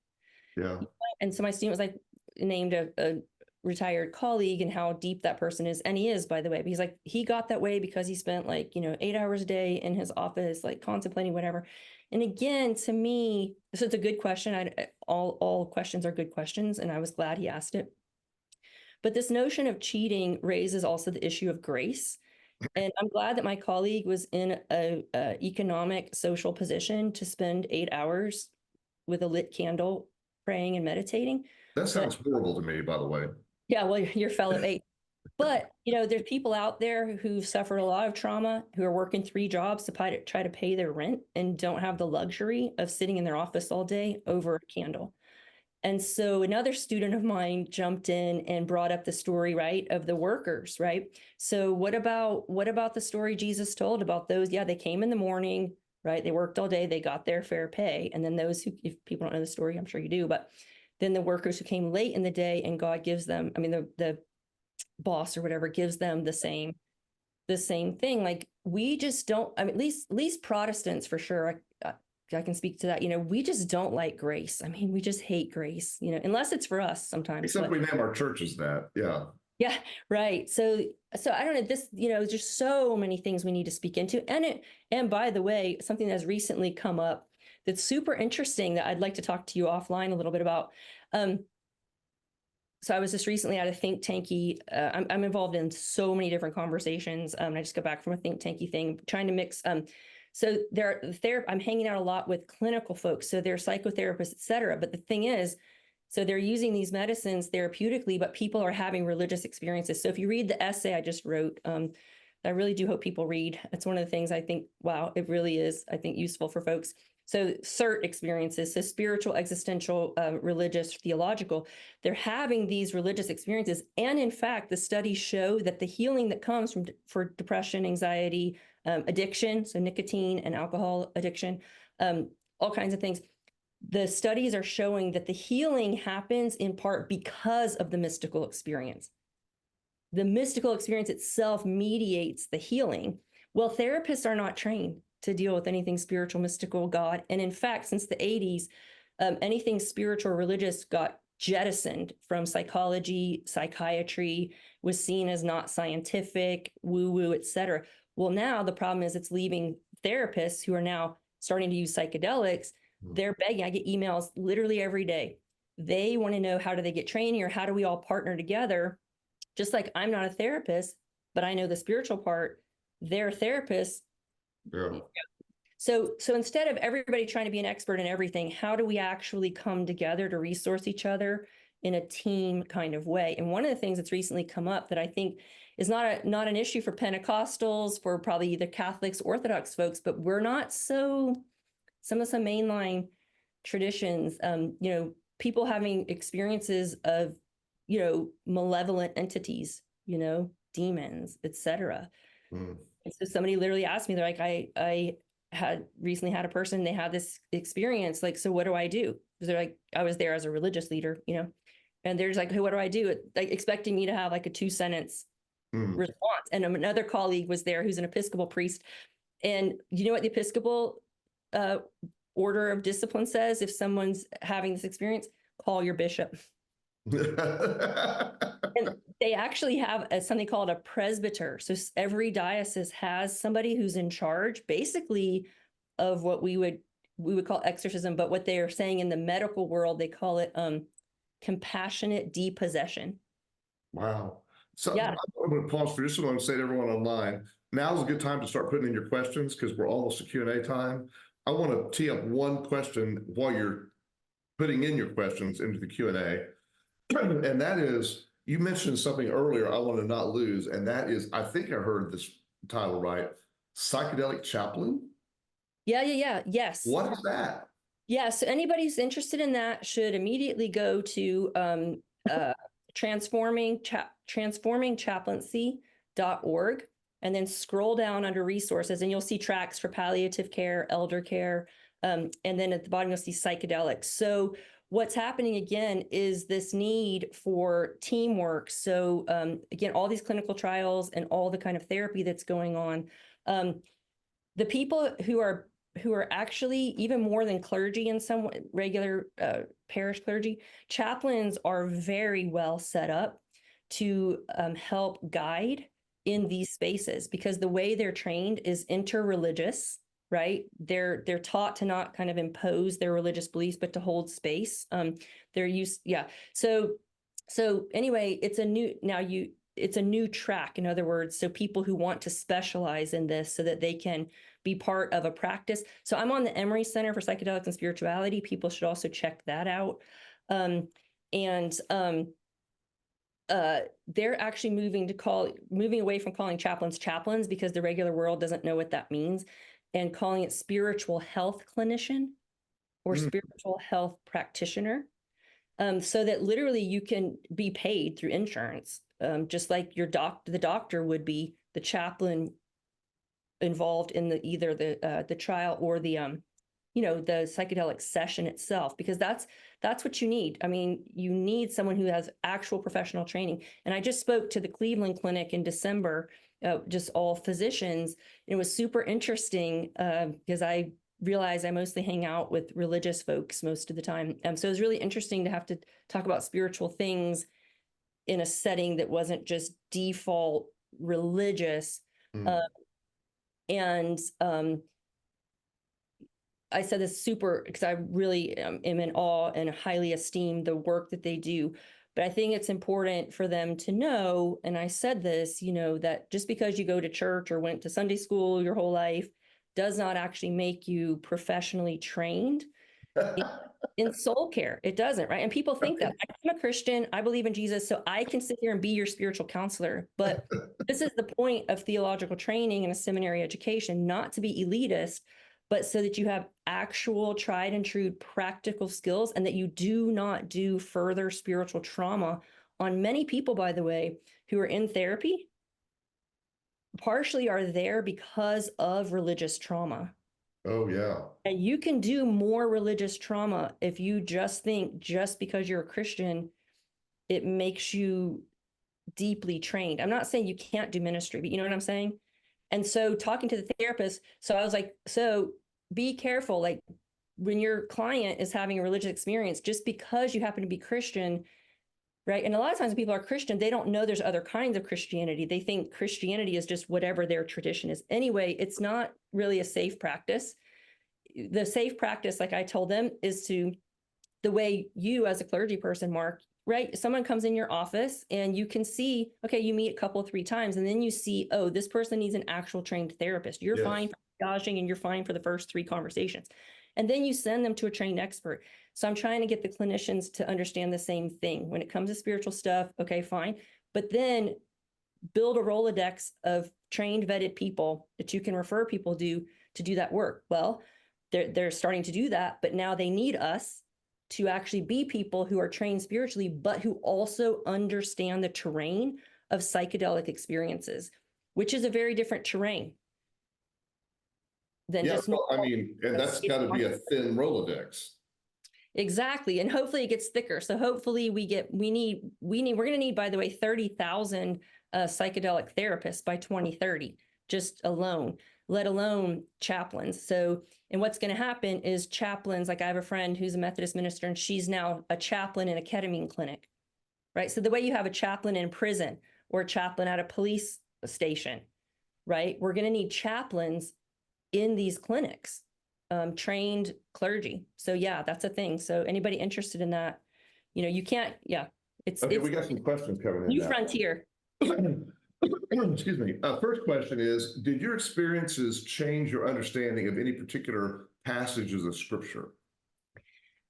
Yeah. And so my student was like, named a retired colleague and how deep that person is. And he is, by the way, but he's like, he got that way because he spent like, 8 hours a day in his office, like contemplating whatever. And again, to me, so it's a good question. All questions are good questions. And I was glad he asked it. But this notion of cheating raises also the issue of grace. And I'm glad that my colleague was in a economic, social position to spend 8 hours with a lit candle, praying and meditating. That sounds horrible to me, by the way. Yeah, well, you're fellow 8. But, there's people out there who've suffered a lot of trauma, who are working 3 jobs to try to pay their rent and don't have the luxury of sitting in their office all day over a candle. And so another student of mine jumped in and brought up the story, right, of the workers, right? So what about the story Jesus told about those? Yeah, they came in the morning, right? They worked all day, they got their fair pay. And then those who, if people don't know the story, I'm sure you do, but then the workers who came late in the day and God gives them, the boss or whatever gives them the same thing. Like we just don't, at least Protestants for sure. I can speak to that. We just don't like grace. We just hate grace, unless it's for us sometimes. Except we name our churches that. Yeah. Yeah, right. So I don't know, this, there's just so many things we need to speak into. And by the way, something that's recently come up that's super interesting that I'd like to talk to you offline a little bit about. So I was just recently at a think tanky. I'm involved in so many different conversations. I just got back from a think tanky thing, trying to mix. So I'm hanging out a lot with clinical folks. So they're psychotherapists, et cetera. But the thing is, so they're using these medicines therapeutically, but people are having religious experiences. So if you read the essay I just wrote, I really do hope people read. It's one of the things I think, wow, it really is, I think, useful for folks. So CERT experiences, so spiritual, existential, religious, theological, they're having these religious experiences. And in fact, the studies show that the healing that comes for depression, anxiety, addiction, so nicotine and alcohol addiction, all kinds of things, the studies are showing that the healing happens in part because of the mystical experience. The mystical experience itself mediates the healing. Well, therapists are not trained to deal with anything spiritual, mystical, God. And in fact, since the 80s, anything spiritual, religious got jettisoned from psychology, psychiatry, was seen as not scientific, woo-woo, et cetera. Well, now the problem is it's leaving therapists who are now starting to use psychedelics. They're begging. I get emails literally every day. They want to know, how do they get training, or how do we all partner together? Just like I'm not a therapist, but I know the spiritual part. They're therapists. Yeah. So instead of everybody trying to be an expert in everything, how do we actually come together to resource each other in a team kind of way? And one of the things that's recently come up that I think is not an issue for Pentecostals, for probably either Catholics, Orthodox folks, but we're not so, some of some mainline traditions, people having experiences of, malevolent entities, demons, etc. And so somebody literally asked me, they're like, I had recently had a person, they had this experience, like, so what do I do? Because they're like, I was there as a religious leader, and they're just like, hey, what do I do? Like expecting me to have like a 2-sentence response. And another colleague was there who's an Episcopal priest. And you know what the Episcopal order of discipline says if someone's having this experience? Call your bishop. And they actually have something called a presbyter. So every diocese has somebody who's in charge, basically, of what we would call exorcism, but what they are saying in the medical world, they call it compassionate depossession. Wow. So yeah. I'm going to pause for just a moment and say to everyone online, now's a good time to start putting in your questions because we're almost at Q&A time. I want to tee up one question while you're putting in your questions into the Q&A. And that is, you mentioned something earlier I want to not lose, and that is, I think I heard this title right, psychedelic chaplain. Yes. What is that? Yeah, so anybody who's interested in that should immediately go to transformingchaplaincy.org and then scroll down under resources, and you'll see tracks for palliative care, elder care, and then at the bottom you'll see psychedelics. So what's happening again is this need for teamwork. So again, all these clinical trials and all the kind of therapy that's going on, the people who are actually even more than clergy in some regular parish clergy, chaplains are very well set up to help guide in these spaces, because the way they're trained is interreligious, right? They're taught to not kind of impose their religious beliefs, but to hold space. They're used, yeah. So anyway, it's a new track, in other words, so people who want to specialize in this so that they can be part of a practice. So I'm on the Emory Center for Psychedelics and Spirituality. People should also check that out. They're actually moving away from calling chaplains because the regular world doesn't know what that means, and calling it spiritual health clinician or spiritual health practitioner. So that literally you can be paid through insurance, just like the doctor would be, the chaplain involved in either the trial or the psychedelic session itself, because that's what you need. I mean, you need someone who has actual professional training. And I just spoke to the Cleveland Clinic in December, just all physicians. It was super interesting because I realize I mostly hang out with religious folks most of the time. So it was really interesting to have to talk about spiritual things in a setting that wasn't just default religious. I said this super because I really am in awe and highly esteem the work that they do. But I think it's important for them to know, and I said this, that just because you go to church or went to Sunday school your whole life does not actually make you professionally trained in soul care. It doesn't, right? And people think that. I'm a Christian, I believe in Jesus, so I can sit here and be your spiritual counselor. But this is the point of theological training and a seminary education, not to be elitist, but so that you have actual tried and true practical skills, and that you do not do further spiritual trauma on many people, by the way, who are in therapy, partially are there because of religious trauma. Oh, yeah. And you can do more religious trauma if you just think just because you're a Christian, it makes you deeply trained. I'm not saying you can't do ministry, but you know what I'm saying? And so talking to the therapist, so I was like, so be careful. Like when your client is having a religious experience, just because you happen to be Christian, right? And a lot of times when people are Christian, they don't know there's other kinds of Christianity. They think Christianity is just whatever their tradition is. Anyway, it's not really a safe practice. The safe practice, like I told them, is the way you as a clergy person, Mark, right? Someone comes in your office and you can see, okay, you meet a couple, 3 times, and then you see, oh, this person needs an actual trained therapist. You're fine for triaging and you're fine for the first 3 conversations. And then you send them to a trained expert. So I'm trying to get the clinicians to understand the same thing. When it comes to spiritual stuff, okay, fine. But then build a Rolodex of trained, vetted people that you can refer people to do that work. Well, they're starting to do that, but now they need us to actually be people who are trained spiritually, but who also understand the terrain of psychedelic experiences, which is a very different terrain than just well, I mean, and that's got to be a thin Rolodex. Exactly. And hopefully it gets thicker. So hopefully we're going to need, by the way, 30,000 psychedelic therapists by 2030, just alone, let alone chaplains. So, and what's going to happen is chaplains, like I have a friend who's a Methodist minister, and she's now a chaplain in a ketamine clinic, right? So the way you have a chaplain in prison or a chaplain at a police station, right? We're going to need chaplains in these clinics, trained clergy. So yeah, that's a thing. So anybody interested in that, you can't, it's we got some questions coming in. New frontier. Excuse me. First question is, did your experiences change your understanding of any particular passages of scripture?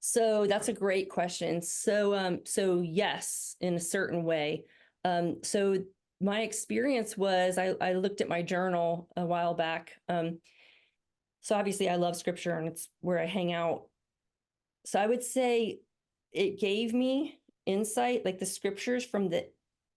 So that's a great question. So yes, in a certain way. So my experience was I looked at my journal a while back. So obviously I love scripture and it's where I hang out. So I would say it gave me insight, like the scriptures from the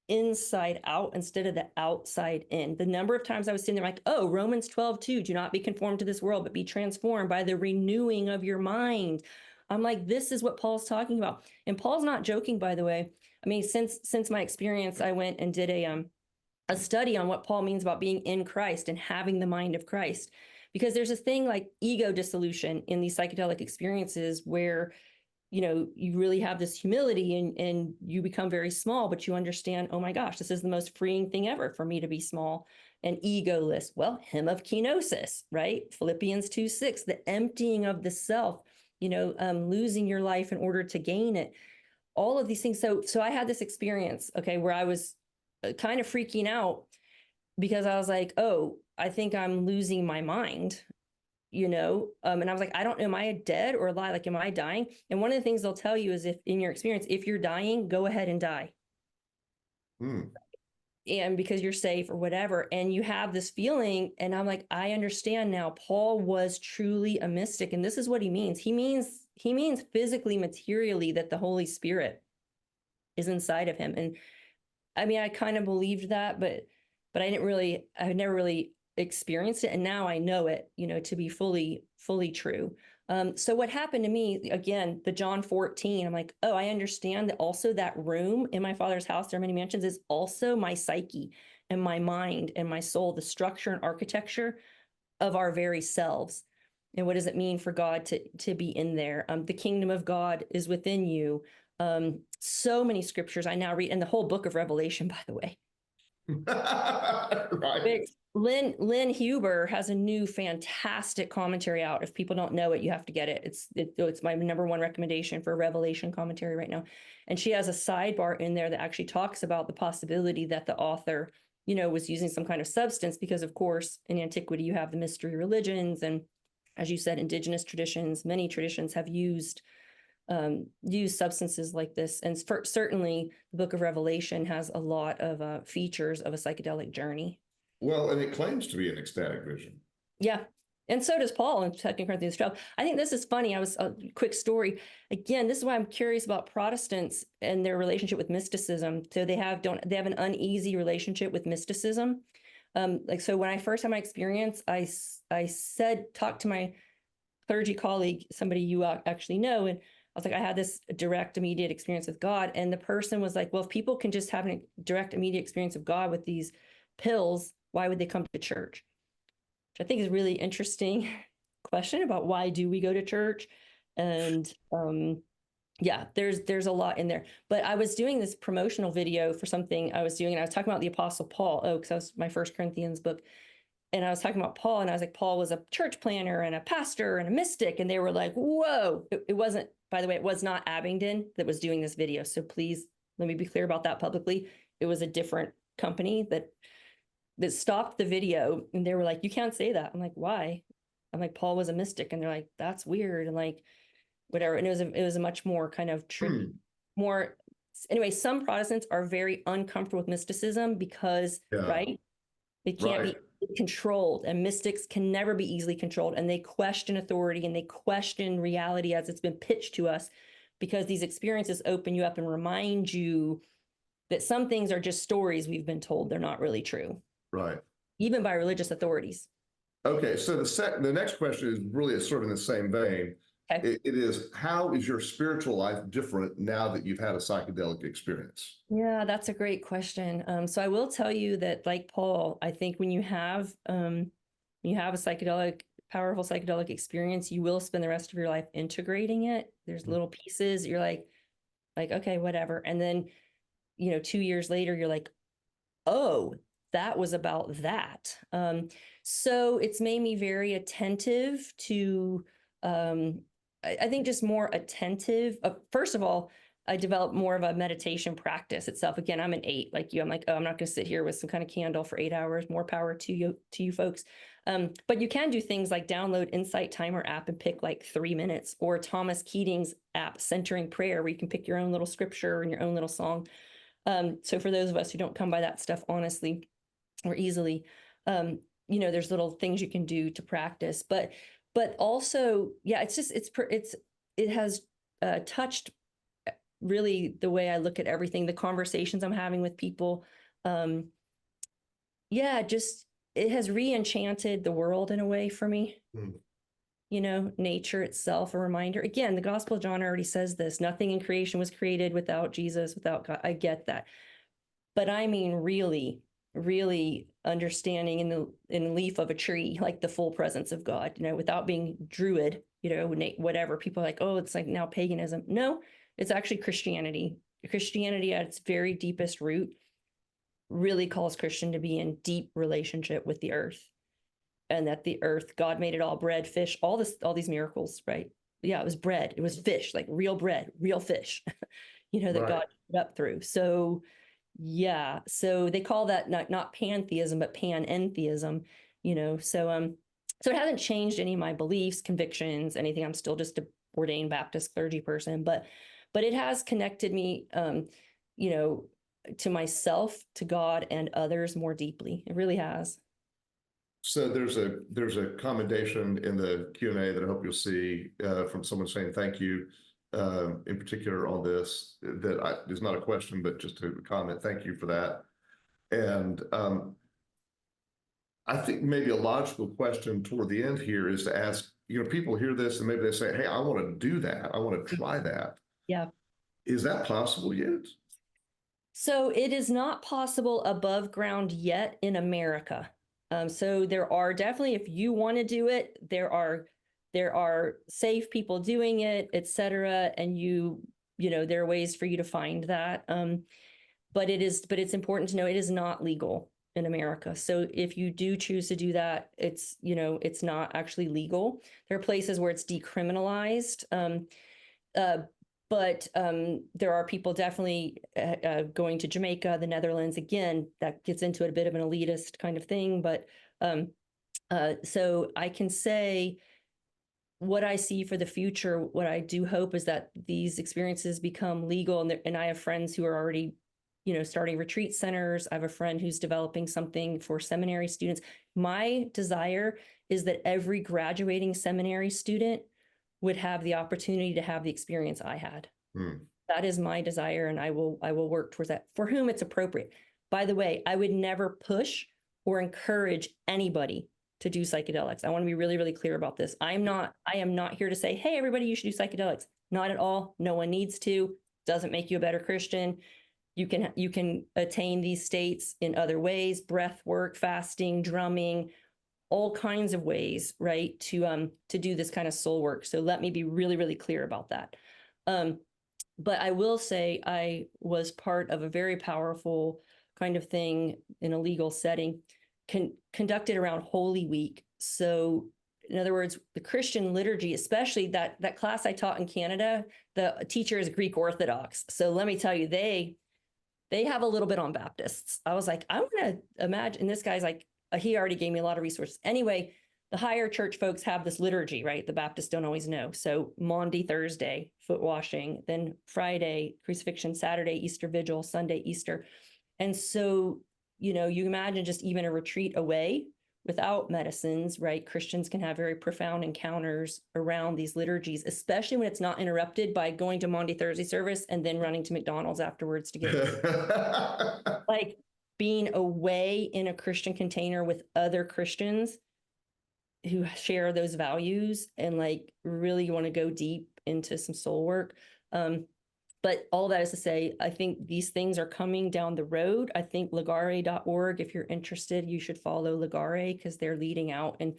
inside out instead of the outside in. The number of times I was sitting there like, oh, Romans 12:2, do not be conformed to this world, but be transformed by the renewing of your mind. I'm like, this is what Paul's talking about. And Paul's not joking, by the way. I mean, since my experience, I went and did a study on what Paul means about being in Christ and having the mind of Christ. Because there's a thing like ego dissolution in these psychedelic experiences where, you know, you really have this humility and you become very small, but you understand, oh my gosh, this is the most freeing thing ever for me to be small and egoless. Well, hymn of kenosis, right? Philippians 2:6, the emptying of the self, you know, losing your life in order to gain it. All of these things. So I had this experience, okay, where I was kind of freaking out because I was like, oh, I think I'm losing my mind, you know? And I was like, I don't know, am I dead or alive? Like, am I dying? And one of the things they'll tell you is if in your experience, if you're dying, go ahead and die. And because you're safe or whatever. And you have this feeling. And I'm like, I understand now. Paul was truly a mystic. And this is what he means. He means physically, materially, that the Holy Spirit is inside of him. And I mean, I kind of believed that, but I never really experienced it. And now I know it, you know, to be fully true. So what happened to me, again, the John 14, I'm like, oh, I understand that also that room in my Father's house, there are many mansions, is also my psyche and my mind and my soul, the structure and architecture of our very selves. And what does it mean for God to be in there? The kingdom of God is within you. So many scriptures I now read, and the whole book of Revelation, by the way. Right. Lynn Huber has a new fantastic commentary out. If people don't know it, you have to get it. It's my number one recommendation for Revelation commentary right now. And she has a sidebar in there that actually talks about the possibility that the author, you know, was using some kind of substance because, of course, in antiquity, you have the mystery religions. And as you said, indigenous traditions, many traditions have used substances like this. And certainly the book of Revelation has a lot of features of a psychedelic journey. Well, and it claims to be an ecstatic vision. Yeah. And so does Paul in 2 Corinthians 12. I think this is funny. A quick story. Again, this is why I'm curious about Protestants and their relationship with mysticism. So they have an uneasy relationship with mysticism. So when I first had my experience, I talked to my clergy colleague, somebody you actually know, and I was like, I had this direct, immediate experience with God. And the person was like, well, if people can just have a direct, immediate experience of God with these pills, why would they come to church? Which I think is a really interesting question about why do we go to church? And yeah, there's a lot in there. But I was doing this promotional video for something I was doing, and I was talking about the Apostle Paul, because that was my 1 Corinthians book. And I was talking about Paul, and I was like, Paul was a church planner and a pastor and a mystic. And they were like, whoa. It wasn't, by the way, it was not Abingdon that was doing this video. So please let me be clear about that publicly. It was a different company that stopped the video. And they were like, you can't say that. I'm like, why? I'm like, Paul was a mystic. And they're like, that's weird. And like, whatever. And it was a much more kind of more. Anyway, some Protestants are very uncomfortable with mysticism because, right? It can't be controlled, and mystics can never be easily controlled. And they question authority and they question reality as it's been pitched to us, because these experiences open you up and remind you that some things are just stories we've been told. They're not really true. Right. Even by religious authorities. Okay. So the next question is really sort of in the same vein. Okay. It is, how is your spiritual life different now that you've had a psychedelic experience? Yeah, that's a great question. So I will tell you that, like Paul, I think when you have a powerful psychedelic experience, you will spend the rest of your life integrating it. There's little pieces. You're like, okay, whatever. And then, 2 years later, you're like, oh, that was about that. So it's made me very attentive to, I think just more attentive. First of all, I developed more of a meditation practice itself. Again, I'm an 8 like you. I'm like, oh, I'm not going to sit here with some kind of candle for 8 hours. More power to you folks. But you can do things like download Insight Timer app and pick like 3 minutes, or Thomas Keating's app, Centering Prayer, where you can pick your own little scripture and your own little song. So for those of us who don't come by that stuff honestly or easily, there's little things you can do to practice, but also, yeah, it has touched really the way I look at everything, the conversations I'm having with people. Just it has re-enchanted the world in a way for me. Nature itself, a reminder. Again, the Gospel of John already says this: nothing in creation was created without Jesus, without God. I get that. But I mean, really, really understanding in the leaf of a tree, like the full presence of God, without being Druid, whatever. People are like, oh, it's like now paganism. No, it's actually Christianity. Christianity at its very deepest root really calls Christian to be in deep relationship with the earth. And that the earth, God made it all: bread, fish, all these miracles, right? Yeah, it was bread, it was fish, like real bread, real fish, that Right. God put up through. So yeah, so they call that not pantheism, but panentheism, so it hasn't changed any of my beliefs, convictions, anything. I'm still just a ordained Baptist clergy person, but it has connected me, to myself, to God, and others more deeply. It really has. So there's a commendation in the Q&A that I hope you'll see from someone saying thank you in particular on this, that is not a question, but just a comment. Thank you for that. And I think maybe a logical question toward the end here is to ask, people hear this and maybe they say, hey, I want to do that. I want to try that. Yeah. Is that possible yet? So it is not possible above ground yet in America. So there are definitely, if you want to do it, there are safe people doing it, et cetera. And there are ways for you to find that. But it's important to know it is not legal in America. So if you do choose to do that, it's not actually legal. There are places where it's decriminalized. But there are people definitely going to Jamaica, the Netherlands. Again, that gets into a bit of an elitist kind of thing. But so I can say what I see for the future, what I do hope is that these experiences become legal. And I have friends who are already, starting retreat centers. I have a friend who's developing something for seminary students. My desire is that every graduating seminary student would have the opportunity to have the experience I had. That is my desire, and I will work towards that for whom it's appropriate. By the way, I would never push or encourage anybody to do psychedelics. I want to be really, really clear about this. I am not here to say, hey, everybody, you should do psychedelics. Not at all. No one needs to. Doesn't make you a better Christian. You can attain these states in other ways: breath work, fasting, drumming, all kinds of ways, right, to do this kind of soul work. So let me be really, really clear about that. But I will say I was part of a very powerful kind of thing in a legal setting, conducted around Holy Week. So in other words, the Christian liturgy, especially that class I taught in Canada, the teacher is Greek Orthodox. So let me tell you, they have a little bit on Baptists. I was like, I want to imagine, and this guy's like, he already gave me a lot of resources. Anyway, the higher church folks have this liturgy, right? The Baptists don't always know. So Maundy, Thursday, foot washing, then Friday, crucifixion, Saturday, Easter vigil, Sunday, Easter. And so, you imagine just even a retreat away without medicines, right? Christians can have very profound encounters around these liturgies, especially when it's not interrupted by going to Maundy Thursday service and then running to McDonald's afterwards to get like being away in a Christian container with other Christians who share those values and like really want to go deep into some soul work. But all that is to say, I think these things are coming down the road. I think Ligare.org, if you're interested, you should follow Ligare because they're leading out and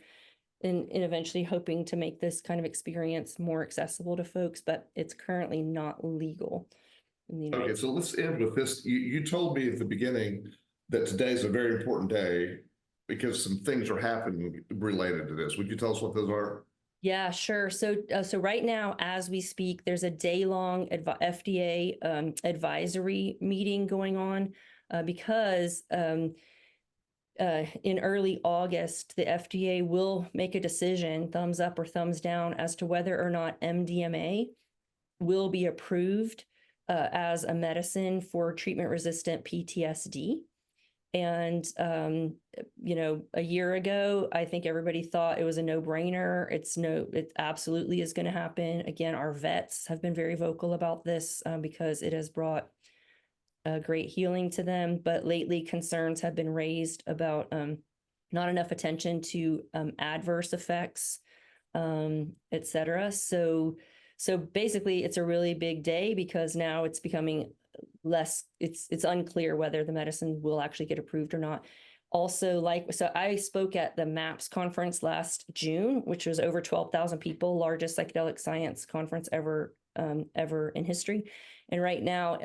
eventually hoping to make this kind of experience more accessible to folks, but it's currently not legal in the United States. So let's end with this. You told me at the beginning that today is a very important day because some things are happening related to this. Would you tell us what those are? Yeah, sure. So right now, as we speak, there's a day-long FDA advisory meeting going on because in early August, the FDA will make a decision, thumbs up or thumbs down, as to whether or not MDMA will be approved as a medicine for treatment-resistant PTSD. And, a year ago, I think everybody thought it was a no-brainer. It absolutely is going to happen. Again, our vets have been very vocal about this because it has brought great healing to them. But lately, concerns have been raised about not enough attention to adverse effects, et cetera. So basically, it's a really big day because now it's becoming it's unclear whether the medicine will actually get approved or not. Also, so I spoke at the MAPS conference last June, which was over 12,000 people, largest psychedelic science conference ever in history. And right now,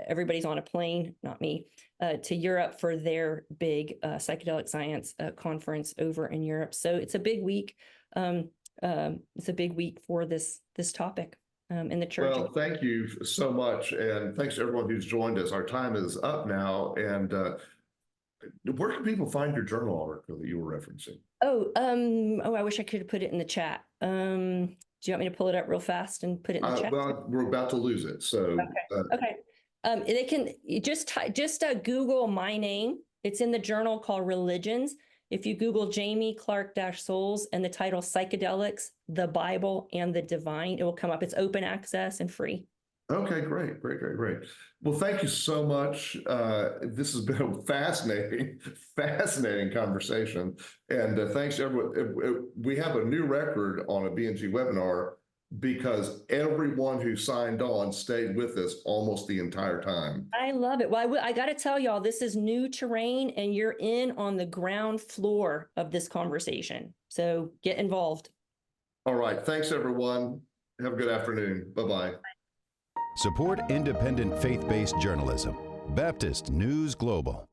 everybody's on a plane, not me, to Europe for their big psychedelic science conference over in Europe. So it's a big week. It's a big week for this topic. In the church. Well, thank you so much. And thanks to everyone who's joined us. Our time is up now. And where can people find your journal article that you were referencing? I wish I could have put it in the chat. Do you want me to pull it up real fast and put it in the chat? Well, we're about to lose it. So okay. They can just Google my name. It's in the journal called Religions. If you Google Jaime Clark-Soles and the title Psychedelics, the Bible and the Divine, it will come up. It's open access and free. Okay, great. Well, thank you so much. This has been a fascinating conversation. And thanks to everyone. We have a new record on a BNG webinar because everyone who signed on stayed with us almost the entire time. I love it. Well, I got to tell y'all, this is new terrain and you're in on the ground floor of this conversation. So get involved. All right. Thanks, everyone. Have a good afternoon. Bye-bye. Support independent faith-based journalism. Baptist News Global.